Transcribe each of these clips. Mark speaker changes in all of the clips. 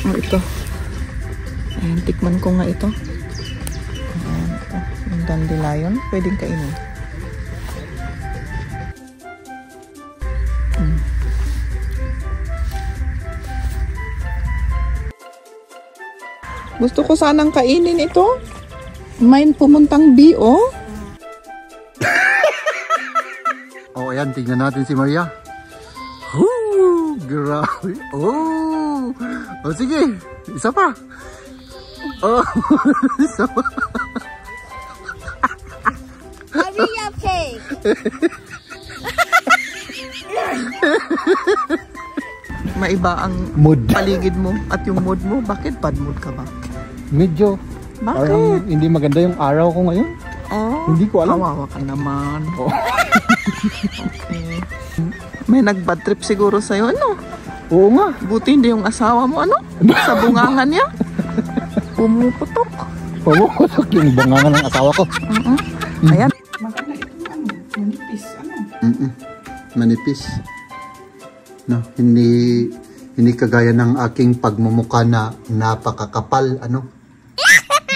Speaker 1: Oh, ito. Ayan, tikman ko nga ito. Ayan, ito. Yung dandelion. Pwedeng kainin. Gusto ko sanang kainin ito. May pumuntang bee, oh.
Speaker 2: Oh, ayan. Tignan natin si Maria. Woo! Grabe. Oh! Oh, sige. Isa pa. Oh, isa pa.
Speaker 3: Maria cake.
Speaker 1: Maiba ang
Speaker 2: Mood.
Speaker 1: paligid mo at yung mood mo. Bakit bad mood ka ba?
Speaker 2: Medyo.
Speaker 1: Bakit?
Speaker 2: Parang hindi maganda yung araw ko ngayon.
Speaker 1: Oh,
Speaker 2: Hindi ko alam.
Speaker 1: kawawa ka naman.
Speaker 2: Oh.
Speaker 1: Okay. May nag-bad trip siguro sa'yo, ano?
Speaker 2: Oo nga.
Speaker 1: Buti hindi yung asawa mo, ano? Sa bungangan niya. Pumuputok.
Speaker 2: Pumuputok yung bangangan ng asawa ko.
Speaker 1: Ayan. Maganda itong ano, manipis, ano?
Speaker 2: Manipis. No, hindi kagaya ng aking pagmumukha na napakakapal, ano?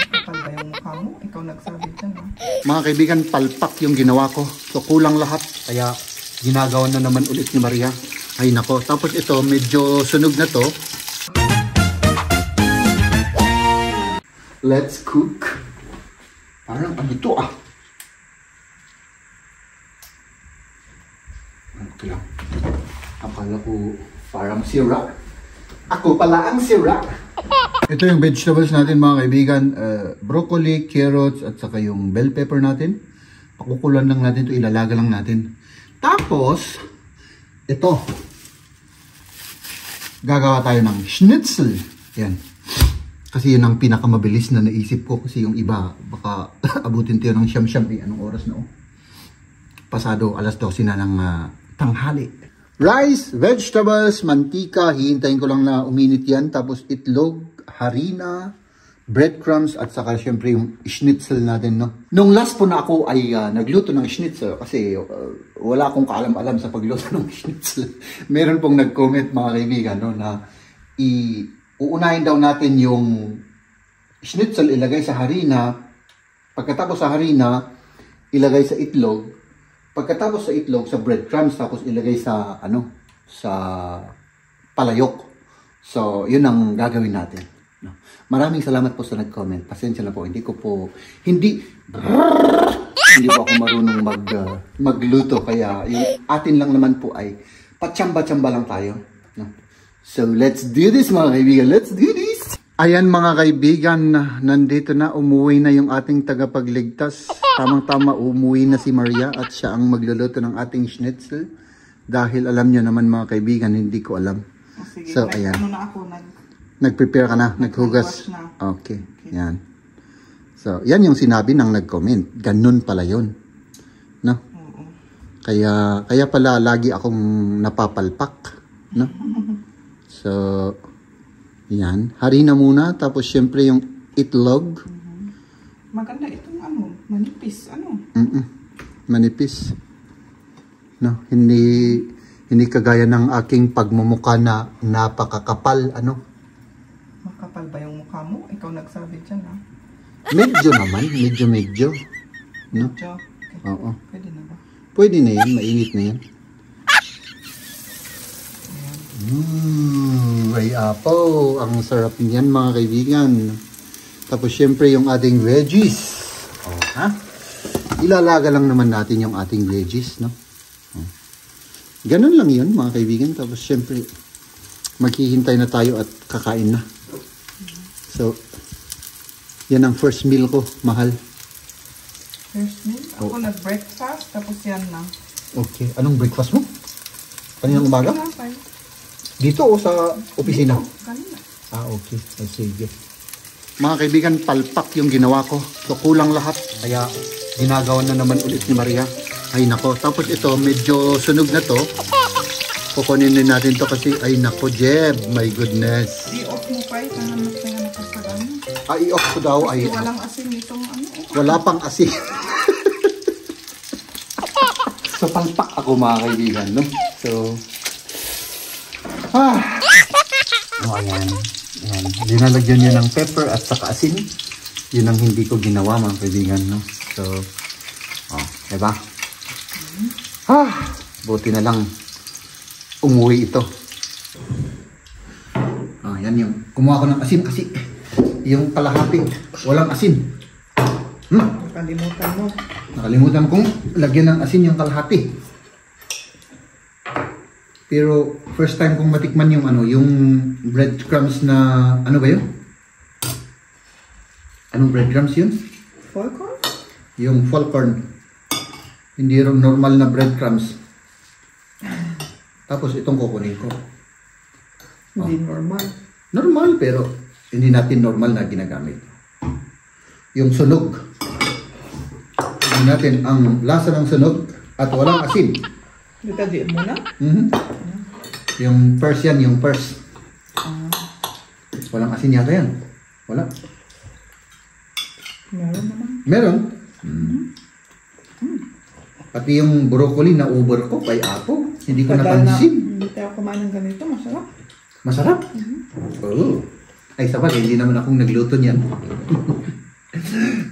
Speaker 1: Kapal ba yung mukha mo? Ikaw nagsabi dyan, ha?
Speaker 2: Mga kaibigan, palpak yung ginawa ko. So, kulang lahat. Kaya, ginagawa na naman ulit ni Maria. Ay, nako. Tapos ito, medyo sunog na to. Let's cook. Parang ano ito, ah? Okay lang. Akala ko parang sira. Ako pala ang sira. Ito yung vegetables natin, mga kaibigan. Broccoli, carrots, at saka yung bell pepper natin. Pakukulan lang natin ito, ilalaga lang natin. Tapos, ito. Gagawa tayo ng schnitzel. Yan. Kasi yun ang pinakamabilis na naisip ko. Kasi yung iba, baka abutin tayo ng siyam-siyam. Anong oras na, oh? Pasado, alas 12 na ng tanghali. Rice, vegetables, mantika. Hihintayin ko lang na uminit yan. Tapos itlog, harina, breadcrumbs, at saka syempre yung schnitzel natin, no? Nung last po na ako ay nagluto ng schnitzel kasi wala akong kaalam-alam sa pagluto ng schnitzel. Meron pong nag-comment, mga kaibigan, no, na uunahin daw natin yung schnitzel, ilagay sa harina. Pagkatapos sa harina, ilagay sa itlog. Pagkatapos sa itlog, sa breadcrumbs, tapos ilagay sa, sa palayok. So, yun ang gagawin natin. No? Maraming salamat po sa nag-comment. Pasensya na po, hindi po ako marunong magluto. Kaya yung atin lang naman po ay patsamba-tsamba lang tayo. No? So, let's do this, mga kaibigan. Let's do this! Ayan, mga kaibigan, nandito na, umuwi na yung ating tagapagligtas. Tamang-tama, umuwi na si Maria at siya ang magluluto ng ating schnitzel. Dahil alam nyo naman, mga kaibigan, hindi ko alam.
Speaker 1: Sige,
Speaker 2: so, ayan.
Speaker 1: Ano na ako,
Speaker 2: nag-prepare ka na? Naghugas? Okay, yan. So, yan yung sinabi ng nag-comment. Ganun pala yun. No? Kaya pala lagi akong napapalpak. No? So, yan. Harina muna, tapos syempre yung itlog.
Speaker 1: Maganda itong manipis,
Speaker 2: Manipis. No, hindi kagaya ng aking pagmumukha na napakakapal,
Speaker 1: Makapal ba yung mukha mo? Ikaw nagsabi dyan, ha?
Speaker 2: Medyo naman, medyo. No?
Speaker 1: Medyo. Okay.
Speaker 2: Oo.
Speaker 1: Pwede na ba?
Speaker 2: Pwede na yan, mainit na yan. Ay apo, ang sarap niyan, mga kaibigan. Tapos syempre yung ating veggies. Oh, ha? Ilalaga lang naman natin yung ating veggies, no? Oh. Ganun lang yun, mga kaibigan. Tapos syempre maghihintay na tayo at kakain na. So, yan ang first meal ko, mahal.
Speaker 1: First meal? Ako nag-breakfast, tapos yan na.
Speaker 2: Okay, anong breakfast mo? Kaninang umaga? Dito o sa opisina?
Speaker 1: Dito, kanina.
Speaker 2: Okay. Ay, sige. Mga kaibigan, palpak yung ginawa ko. So, kulang lahat. Kaya, ginagawa na naman ulit ni Maria. Ay, nako. Tapos ito, medyo sunog na to. Kukunin din natin to kasi, ay, nako, Jeb. My goodness.
Speaker 1: I-off mo pa, itangan mo kaya nakasagan.
Speaker 2: I-off ko daw.
Speaker 1: Kasi walang asin itong
Speaker 2: Wala pang asin. So, palpak ako, mga kaibigan, no? So, oh, ayan. Yan. Dinalagyan niya ng pepper at saka asin. Yun ang hindi ko ginawa mga kaibigan, no? So, diba? Buti na lang umuwi ito. Yan yung kumuha ko ng asin kasi yung kalahati walang asin.
Speaker 1: Nakalimutan mo.
Speaker 2: Nakalimutan kong lagyan ng asin yung kalahati. Pero first time kong matikman yung yung breadcrumbs na ano ba yun? Anong breadcrumbs yun?
Speaker 1: Falcon?
Speaker 2: Yung falcon. Hindi rin normal na breadcrumbs. Tapos itong kukunin ko.
Speaker 1: Hindi normal.
Speaker 2: Normal pero hindi natin normal na ginagamit. Yung sunog. Tingnan natin ang lasa ng sunog at walang asin.
Speaker 1: Ditajiin mo na?
Speaker 2: Yung purse yan, yung purse. Walang asin yata yan. Wala.
Speaker 1: Meron naman.
Speaker 2: Meron. Pati yung broccoli na uber ko, kay Apo. Hindi ko napansin.
Speaker 1: Hindi tayo kumain ng ganito, masarap.
Speaker 2: Masarap? Oo. Ay, sabagay, hindi naman akong nagluto niyan.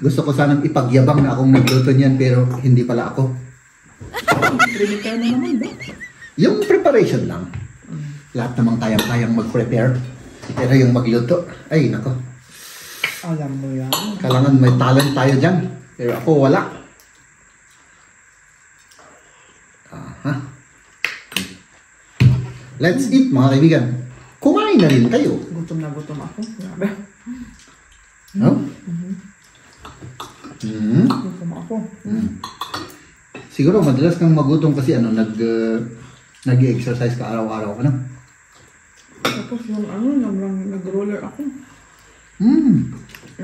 Speaker 2: Gusto ko sanang ipagyabang na akong nagluto niyan, pero hindi pala ako.
Speaker 1: Prepare mo naman ba?
Speaker 2: Yung preparation lang. Lahat namang tayang-tayang mag-prepare. Pero yung magluto, ay nako.
Speaker 1: Alam mo yan.
Speaker 2: Kailangan may talent tayo dyan. Pero ako wala. Let's eat mga kaibigan. Kumain na rin kayo.
Speaker 1: Gutom na gutom ako. Grabe.
Speaker 2: No?
Speaker 1: Gutom ako.
Speaker 2: Siguro madalas kang magutom kasi nag-exercise ka araw-araw. Ano?
Speaker 1: Tapos yung nag-roller ako. Yung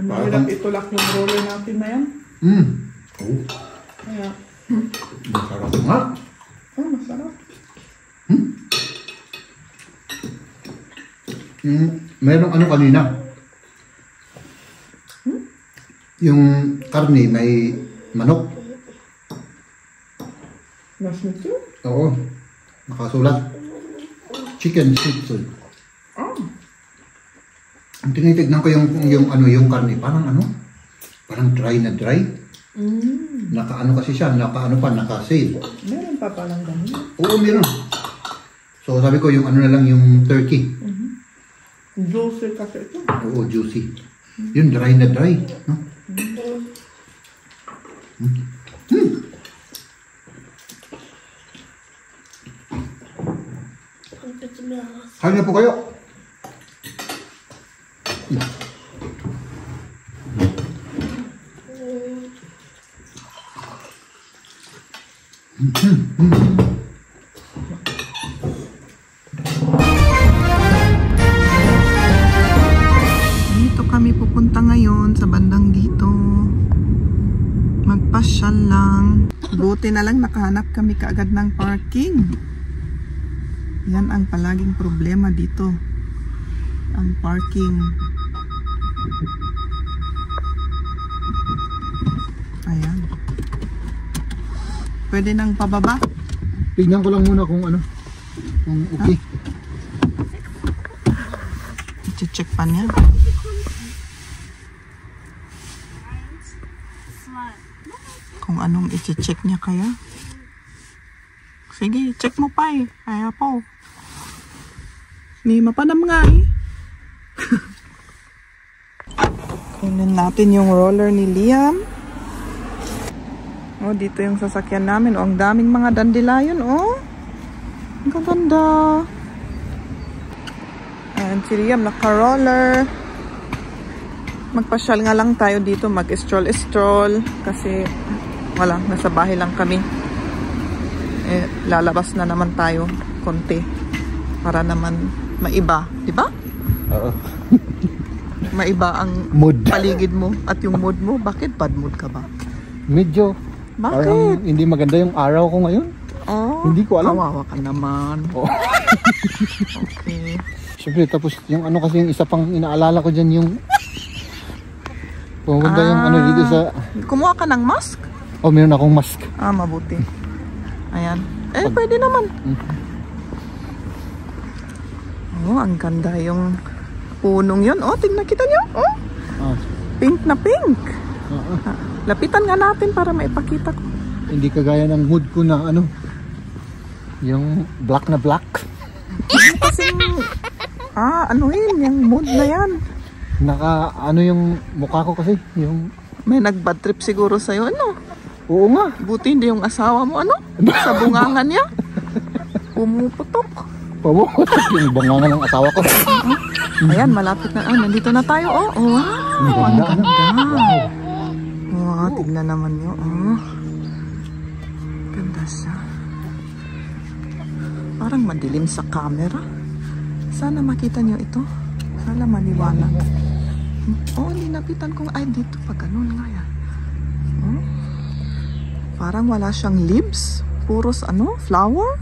Speaker 1: mahirap itulak yung roller natin na yan. Kaya,
Speaker 2: Masarap nga.
Speaker 1: masarap.
Speaker 2: Merong kanina. Yung karne may manok.
Speaker 1: Nasnito?
Speaker 2: Oo. Nakasulat. Chicken schnitzel. Ang tinitignan ko yung karne, parang dry na dry. Naka-ano kasi siya, naka-sale.
Speaker 1: Meron pa palang ganun.
Speaker 2: Oo, meron. So sabi ko yung na lang yung turkey.
Speaker 1: Juicy kasi ito.
Speaker 2: Oo, juicy. Yun, dry na dry. No? Kain na po kayo.
Speaker 1: Dito kami pupunta ngayon sa bandang dito. Magpasyal lang. Buti na lang nakahanap kami kaagad ng parking. Yan ang palaging problema dito. Ang parking. Ayan. Pwede nang pababa.
Speaker 2: Tignan ko lang muna kung kung okay.
Speaker 1: I-check pa niya. Kung anong i-check niya kaya. Sige, check mo pa eh. Kaya po. Ni mapanam nga eh. Kunin natin yung roller ni Liam. Oh, dito yung sasakyan namin. Oh, ang daming mga dandelion, oh. Ang gaganda. Ayan, si Liam naka-roller. Magpasyal nga lang tayo dito, mag-stroll-stroll. Kasi, wala, nasa bahay lang kami. Lalabas na naman tayo konti. Para naman maiba, di ba?
Speaker 2: Oo.
Speaker 1: Maiba ang
Speaker 2: Mood.
Speaker 1: paligid mo at yung mood mo. Bakit bad mood ka ba?
Speaker 2: Medyo.
Speaker 1: Bakit?
Speaker 2: Parang hindi maganda yung araw ko ngayon.
Speaker 1: Oh,
Speaker 2: Hindi ko alam.
Speaker 1: kawawa ka naman.
Speaker 2: Oh.
Speaker 1: Okay.
Speaker 2: Siyempre, tapos yung kasi yung isa pang inaalala ko dyan yung pumunta yung dito sa...
Speaker 1: Kumuha ka ng mask?
Speaker 2: Oh, meron akong mask.
Speaker 1: Mabuti. Ayan. Pwede naman. Oh, ang ganda yung punong yun. Oh, tingnan kita nyo. Oh,
Speaker 2: Ah,
Speaker 1: pink na pink.
Speaker 2: oo.
Speaker 1: Lapitan nga natin para maipakita ko.
Speaker 2: Hindi kagaya ng mood ko na ano, yung black na black.
Speaker 1: Kasi, ano yun, yung mood na yan.
Speaker 2: Ano yung mukha ko kasi, yung...
Speaker 1: May nag-bad trip siguro sa'yo, ano?
Speaker 2: Oo nga.
Speaker 1: Buti hindi yung asawa mo, ano? Sa bungangan niya. Pumuputok.
Speaker 2: Pumuputok yung bangangan ng asawa ko.
Speaker 1: Ayan, malapit na. Nandito na tayo, oh. Wow, ang ganda. Wow, tignan naman nyo, oh. Ganda siya. Parang madilim sa camera. Sana makita nyo ito. Sana maliwanag. Oh, linapitan ko. Ay, dito pa ganun nga yan. Oh. Parang wala siyang leaves. Puros flower.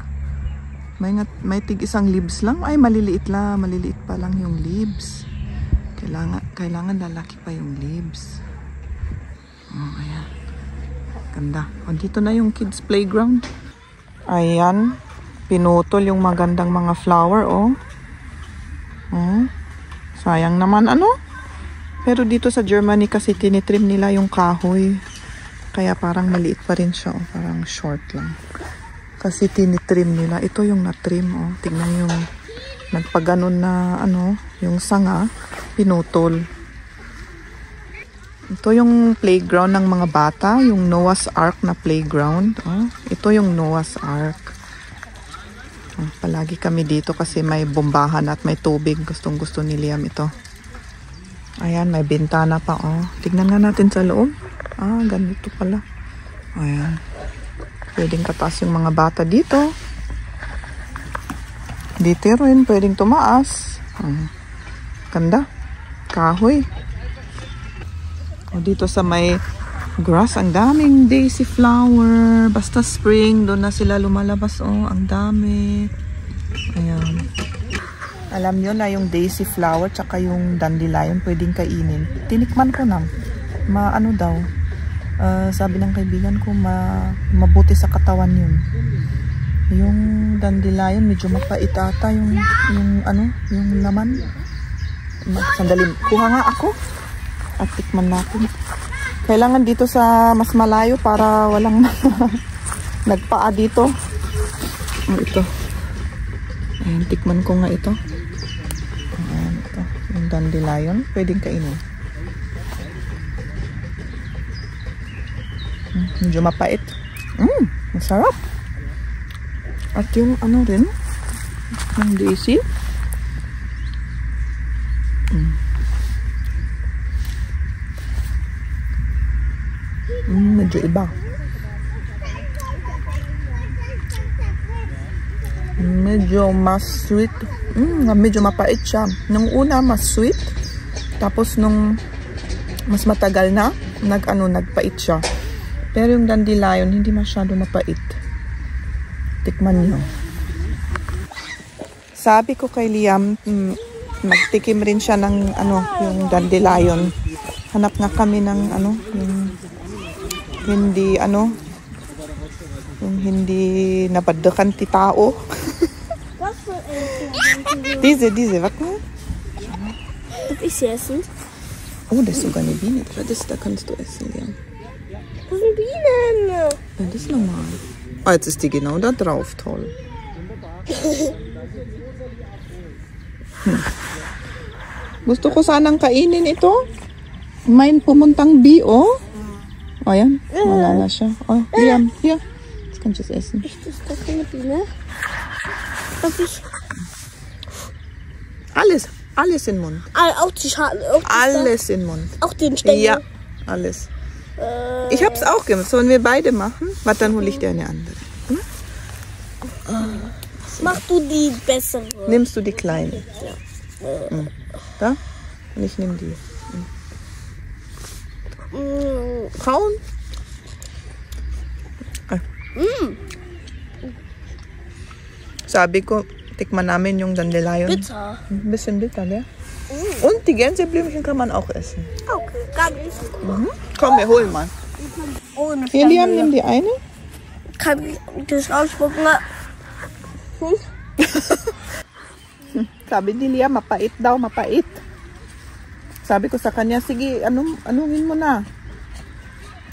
Speaker 1: May tig isang leaves lang. Ay, maliliit lang. Maliliit pa lang yung leaves. Kailangan lalaki pa yung leaves. Oh, ayan. Ganda. Oh, dito na yung kids playground. Ayan. Pinutol yung magandang mga flower, oh. Sayang naman, Pero dito sa Germany kasi tinitrim nila yung kahoy. Kaya parang maliit pa rin siya, oh. Parang short lang. Kasi tinitrim nila. Ito yung natrim, oh. Tingnan yung nagpaganon na, yung sanga, pinutol. Ito yung playground ng mga bata, yung Noah's Ark na playground. Oh. Ito yung Noah's Ark. Palagi kami dito kasi may bombahan at may tubig. Gustong gusto ni Liam ito. Ayan, may bintana pa, oh. Tignan nga natin sa loob. Ganito pala. Ayan. Pwedeng kataas yung mga bata dito. Dito rin, pwedeng tumaas. Ganda. Kahoy. O, dito sa may grass, ang daming daisy flower. Basta spring, doon na sila lumalabas. Oh, ang dami. Ayan. Alam nyo na yung daisy flower tsaka yung dandelion pwedeng kainin. Tinikman ko na. Daw. Sabi ng kaibigan ko, mabuti sa katawan yun. Yung dandelion, medyo mapait ata yung laman. Sandali, kuha nga ako. At tikman natin. Kailangan dito sa mas malayo para walang nagpaa dito. Ito. Ayan, tikman ko nga ito. Ayan, ito. Yung dandelion, pwedeng kainin. Medyo mapait. Masarap. At yung rin, yung daisy. Medyo iba. Medyo mas sweet. Medyo mapait siya. Nung una, mas sweet. Tapos nung mas matagal na, nagpait siya. Pero yung dandelion, hindi masyado mapait. Tikman niyo. Sabi ko kay Liam, magtikim rin siya ng yung dandelion. Hanap nga kami ng yung hindi nabadakan ti tao. Diese, warte mal.
Speaker 3: Darf ich sie essen?
Speaker 1: Oh, das ist sogar eine Biene. Da kannst du essen, ja.
Speaker 3: Wo sind Bienen?
Speaker 1: Ja, das ist normal. Jetzt ist die genau da drauf, toll. Gusto ko sanang kainin ito. May pumuntang bee, oh. Oh, yan. Wala na siya. Oh, Liam, hier. Jetzt kannst du es essen.
Speaker 3: Ist das keine Biene? Darf ich?
Speaker 1: Alles in den Mund.
Speaker 3: Auch die Schale.
Speaker 1: Alles in den Mund.
Speaker 3: Auch den Stängel?
Speaker 1: Ja, alles. Ich hab's auch gemacht. Sollen wir beide machen? Warte, dann hole ich dir eine andere.
Speaker 3: Mach du die bessere.
Speaker 1: Nimmst du die kleine? Ja. Da? Und ich nehme die. Kauen? Sabi ko, tikman namin yung dandelion.
Speaker 3: Bitter.
Speaker 1: Ein bisschen bitter, ja? Und die Gänseblümchen kann man auch essen.
Speaker 3: Okay, gar nicht.
Speaker 1: Komm, wir holen mal.
Speaker 3: Ohne
Speaker 1: Hier, Liam, nimm die eine.
Speaker 3: Kann ich das ausspucken?
Speaker 1: Sabi ni Liam, mapait daw, mapait. Sabi ko sa kanya, sige, anuhin mo na.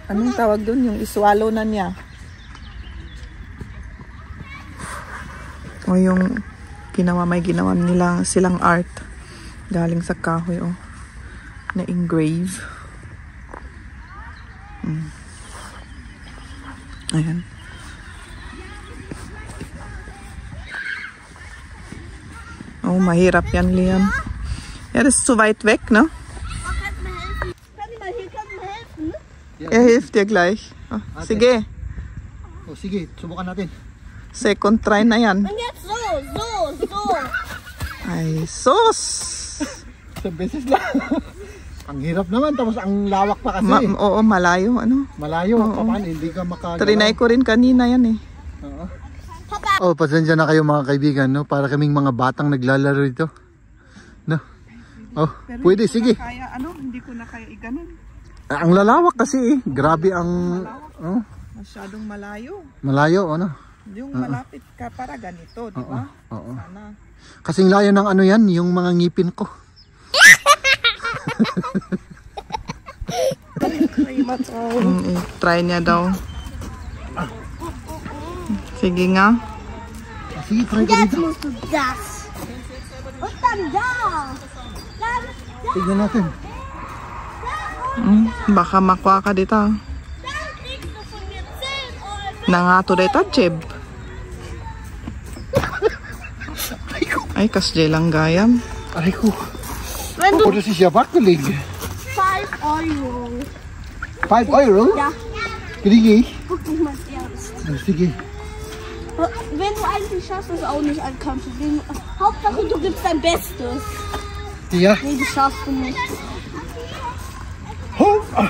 Speaker 1: Anong tawag dun? Yung iswallow na niya. O yung may ginawa nilang silang art. Galing sa kahoy, oh. Na engrave. Ayan. Oh, mahirap yan, Liam. Ja, das ist zu weit weg, ne?
Speaker 3: Kann ich mal helfen?
Speaker 1: Er hilft dir gleich. Oh, sige.
Speaker 2: O sige, subukan natin.
Speaker 1: Second try na yan.
Speaker 3: Und jetzt so.
Speaker 1: Ay, sus!
Speaker 2: Isang beses lang. Ang hirap naman, tapos ang lawak pa kasi.
Speaker 1: Oo, malayo. Ano?
Speaker 2: Malayo, paano hindi ka makagalaw.
Speaker 1: Trinay ko rin kanina yan eh.
Speaker 2: Oo. Oh, pasensya na kayo mga kaibigan, no? Para kaming mga batang naglalaro dito. No? Oh,
Speaker 1: Pero
Speaker 2: pwede, sige.
Speaker 1: Hindi ko na kaya iganon.
Speaker 2: Ang lalawak kasi eh. Grabe ang... Oh,
Speaker 1: Masyadong malayo.
Speaker 2: malayo, ano?
Speaker 1: Yung malapit ka para ganito, di ba?
Speaker 2: Oo.
Speaker 1: Sana.
Speaker 2: Kasing layo ng ano yan, yung mga ngipin ko.
Speaker 1: Try niya daw. Sige nga.
Speaker 2: Sige, try ko
Speaker 3: Jetzt
Speaker 2: dito.
Speaker 3: musst du das. Und dann da. Dann
Speaker 2: Tignan natin.
Speaker 1: Baka makuha ka dito.
Speaker 3: dann kriegst du von mir 10 Euro.
Speaker 1: Nangato dito, Chib. Ay, kasjay lang gayam.
Speaker 2: Aray ko.
Speaker 3: Wenn du
Speaker 2: Oh, das ist ja wackelig.
Speaker 3: 5 Euro.
Speaker 2: 5 Euro?
Speaker 3: Ja,
Speaker 2: Kriege ich?
Speaker 3: guck nicht mal ernst.
Speaker 2: Sige.
Speaker 3: Wenn du eigentlich schaffst, ist auch nicht kein Problem. Hauptsache, du gibst dein Bestes.
Speaker 2: Ja.
Speaker 3: Nee, das schaffst du nicht.
Speaker 2: Oh. Ah.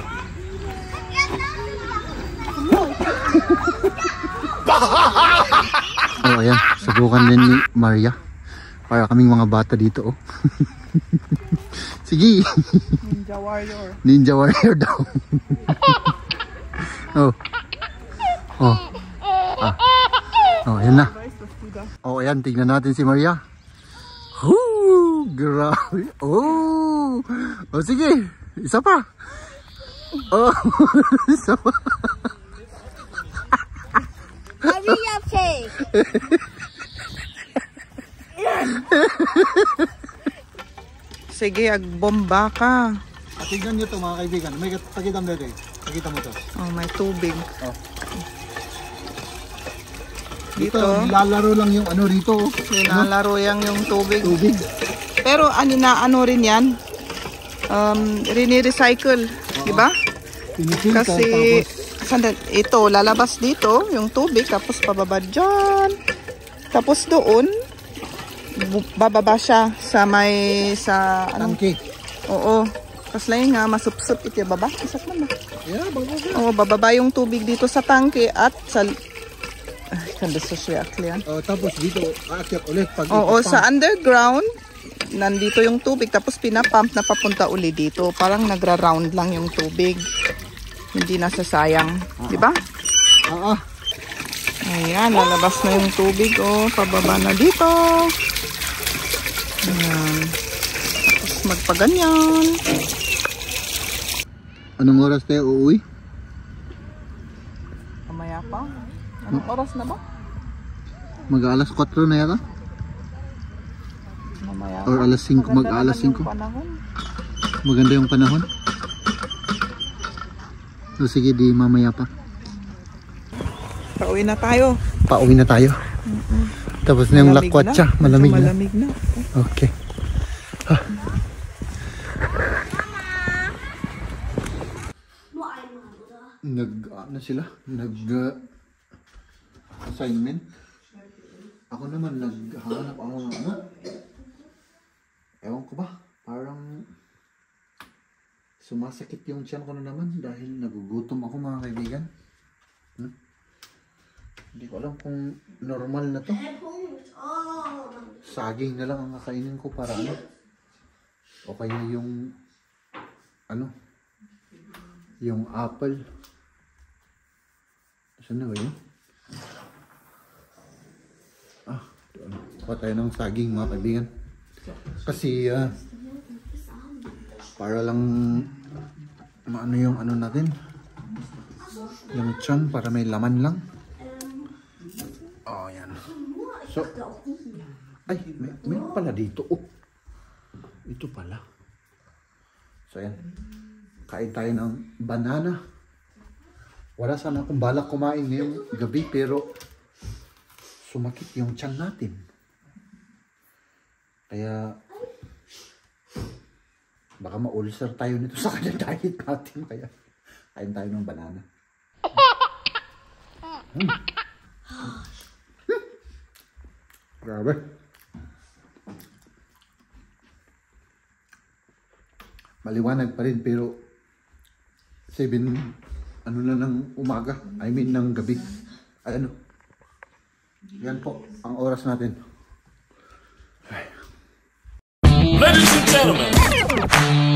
Speaker 2: Oh, ayan. Subukan din ni Maria. Para kaming mga bata dito, oh. Sige.
Speaker 1: Ninja Warrior.
Speaker 2: Ninja Warrior daw. Oh. Oh. Ah. Oh, ayan na. Oh, ayan. Tignan natin si Maria. Grabe. Oh. Oh, sige. Isa pa. Oh. Isa pa.
Speaker 3: Maria Cake.
Speaker 1: Sige, agbomba ka.
Speaker 2: Tignan nyo to mga kaibigan. May pakita mo dito. Pakita mo to.
Speaker 1: Oh, may tubig.
Speaker 2: Oh.
Speaker 1: Dito,
Speaker 2: nilalaro lang yung ano rito. Oh.
Speaker 1: nilalaro yung tubig.
Speaker 2: Tubig.
Speaker 1: Pero ano rin yan? Rini-recycle, di ba?
Speaker 2: Pinifilter,
Speaker 1: Kasi,
Speaker 2: tapos
Speaker 1: ito, lalabas dito, yung tubig, tapos pababa dyan. Tapos doon, bababa siya sa
Speaker 2: tangke.
Speaker 1: Oo. Tapos lang nga, masupsup ito, baba. Isat man ba?
Speaker 2: Yeah, bago.
Speaker 1: Oo, bababa yung tubig dito sa tangke at sa... Ay, kanda sa siya, yan.
Speaker 2: Oh, tapos dito, aakyat ulit. Pag
Speaker 1: Oo, sa underground, nandito yung tubig, tapos pinapump na papunta uli dito. Parang nagra-round lang yung tubig. Hindi nasasayang. Di ba?
Speaker 2: Oo.
Speaker 1: Ayan, lalabas na yung tubig. Oh, pababa na dito. Ayan. Tapos magpaganyan.
Speaker 2: Anong oras tayo uuwi?
Speaker 1: Mamaya pa. Anong oras na ba?
Speaker 2: Mag-alas 4 na yata?
Speaker 1: Mamaya
Speaker 2: Or alas 5, mag-alas 5. Maganda yung panahon. So, sige, di mamaya pa.
Speaker 1: Pauwi na tayo.
Speaker 2: Pauwi na tayo. Tapos na yung lakwatsa. Malamig na.
Speaker 1: Malamig na.
Speaker 2: Okay. Ha. Ano sila? Assignment. Ako naman naghahanap ako ng ano. Ewan ko ba? Parang sumasakit yung tiyan ko na naman dahil nagugutom ako mga kaibigan. Hindi ko alam kung normal na to. Saging na lang ang kakainin ko para ano. O kaya yung ano. Yung apple. Saan na ba yun? Kuha tayo ng saging mga kaibigan. Kasi Para lang maano yung ano natin. Yung tiyan para may laman lang. Oh, yan. So, ay, may pala dito. Oh. Ito pala. So, yan. Kain tayo ng banana. Wala sana akong balak kumain ngayong gabi, pero sumakit yung tiyan natin. Kaya, baka ma-ulcer tayo nito sa kanya diet natin. Kaya, kain tayo ng banana. Grabe. Maliwanag pa rin pero 7 ano na ng umaga, I mean ng gabi. Ay ano. Yan po ang oras natin.
Speaker 4: Ladies and gentlemen.